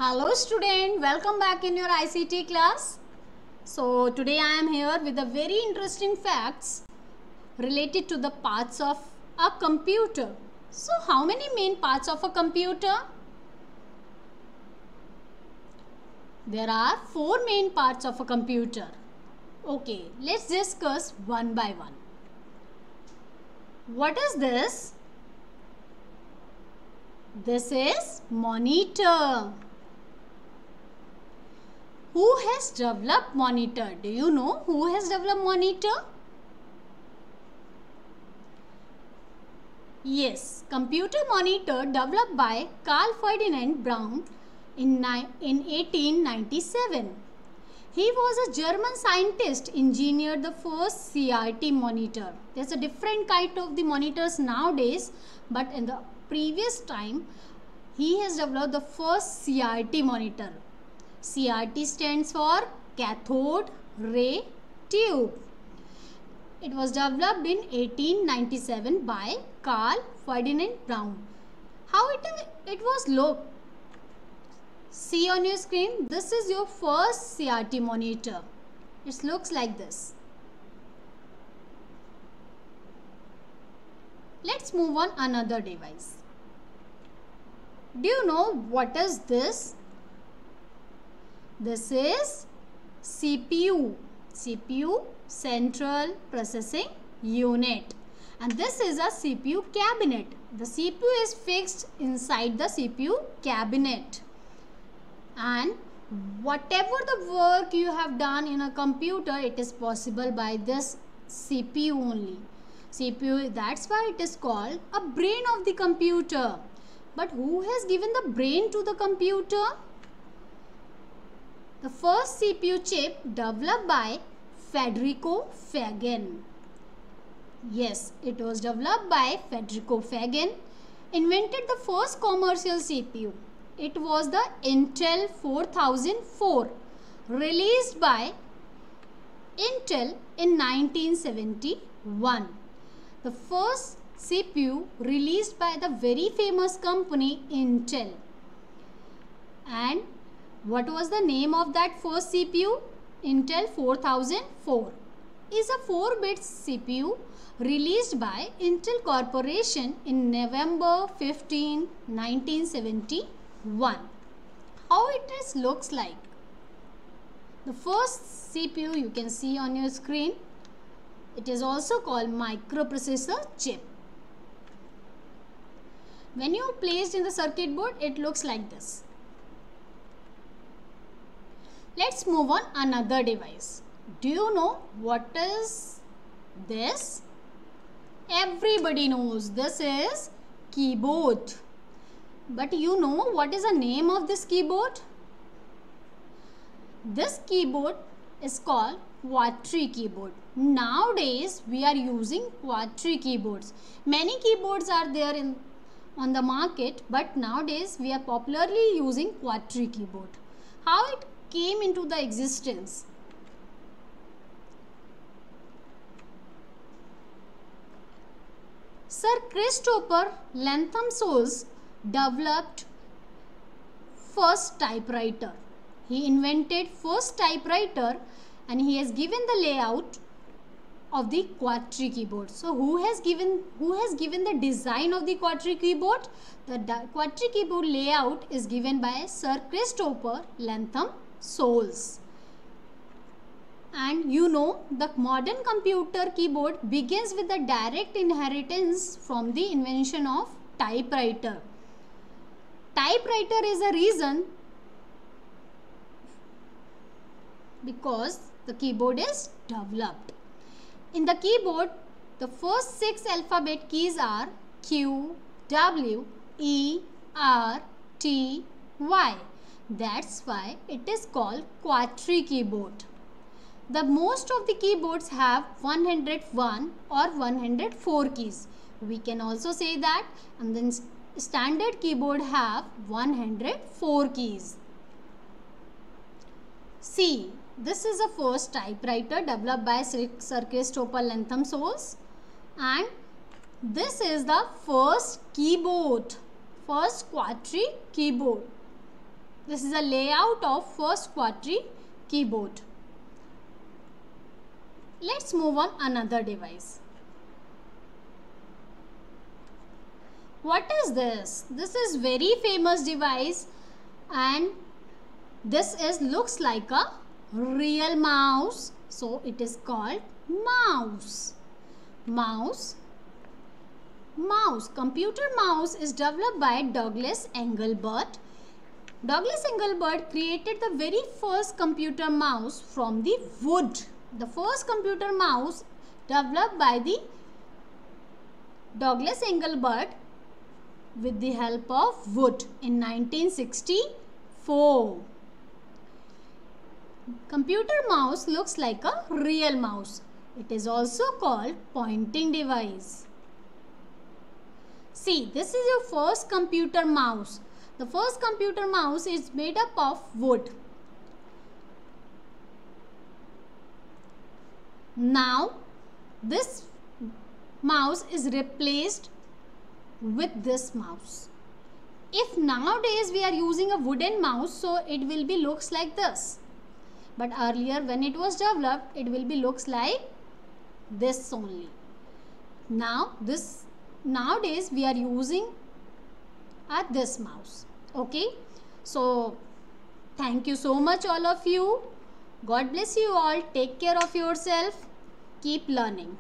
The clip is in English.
Hello student, welcome back in your ICT class. So today I am here with a very interesting facts related to the parts of a computer. So how many main parts of a computer? There are 4 main parts of a computer. Okay, let's discuss one by one. What is this? This is monitor. Who has developed monitor? Do you know who has developed monitor? Yes, computer monitor developed by Carl Ferdinand Braun in 1897. He was a German scientist, engineered the first CRT monitor. There's a different kind of the monitors nowadays, but in the previous time, he has developed the first CRT monitor. CRT stands for cathode ray tube. It was developed in 1897 by Carl Ferdinand Braun. How it was look? See on your screen, this is your first CRT monitor. It looks like this. Let's move on another device. Do you know what is this? This is CPU. CPU, Central Processing Unit. And this is a CPU cabinet. The CPU is fixed inside the CPU cabinet. And whatever the work you have done in a computer, it is possible by this CPU only. CPU, that's why it is called a brain of the computer. But who has given the brain to the computer? The first CPU chip developed by Federico Faggin. Yes, it was developed by Federico Faggin. Invented the first commercial CPU. It was the Intel 4004, released by Intel in 1971. The first CPU released by the very famous company Intel. And what was the name of that first CPU? Intel 4004 is a 4-bit CPU released by Intel Corporation in November 15, 1971. How it looks like? The first CPU you can see on your screen. It is also called microprocessor chip. When you placed in the circuit board, it looks like this. Let's move on another device. Do you know what is this? Everybody knows this is keyboard. But you know what is the name of this keyboard? This keyboard is called Quadri keyboard. Nowadays we are using Quadri keyboards. Many keyboards are there on the market, but nowadays we are popularly using Quadri keyboard. How it came into the existence? Sir Christopher Lantham Souls developed first typewriter. He invented first typewriter and he has given the layout of the Quadri keyboard. So who has given the design of the Quadri keyboard? The Quadri keyboard layout is given by Sir Christopher Lantham Souls. And you know, the modern computer keyboard begins with the direct inheritance from the invention of typewriter. Typewriter is a reason because the keyboard is developed. In the keyboard, the first 6 alphabet keys are Q, W, E, R, T, Y. That's why it is called Quadri keyboard. The most of the keyboards have 101 or 104 keys. We can also say that, and then standard keyboard have 104 keys. See, this is the first typewriter developed by Sir Christopher Lantham Souls, and this is the first keyboard, first Quadri keyboard. This is a layout of first Quadri keyboard. Let's move on another device. What is this? This is very famous device, and this is looks like a real mouse. So it is called mouse. Mouse. Computer mouse is developed by Douglas Engelbart. Douglas Engelbart created the very first computer mouse from the wood. The first computer mouse developed by the Douglas Engelbart with the help of wood in 1964. Computer mouse looks like a real mouse. It is also called pointing device. See, this is your first computer mouse. The first computer mouse is made up of wood. Now, this mouse is replaced with this mouse. If nowadays we are using a wooden mouse, so it will be looks like this. But earlier when it was developed, it will be looks like this only. Nowadays we are using this mouse. Okay, so thank you so much all of you. God bless you all. Take care of yourself. Keep learning.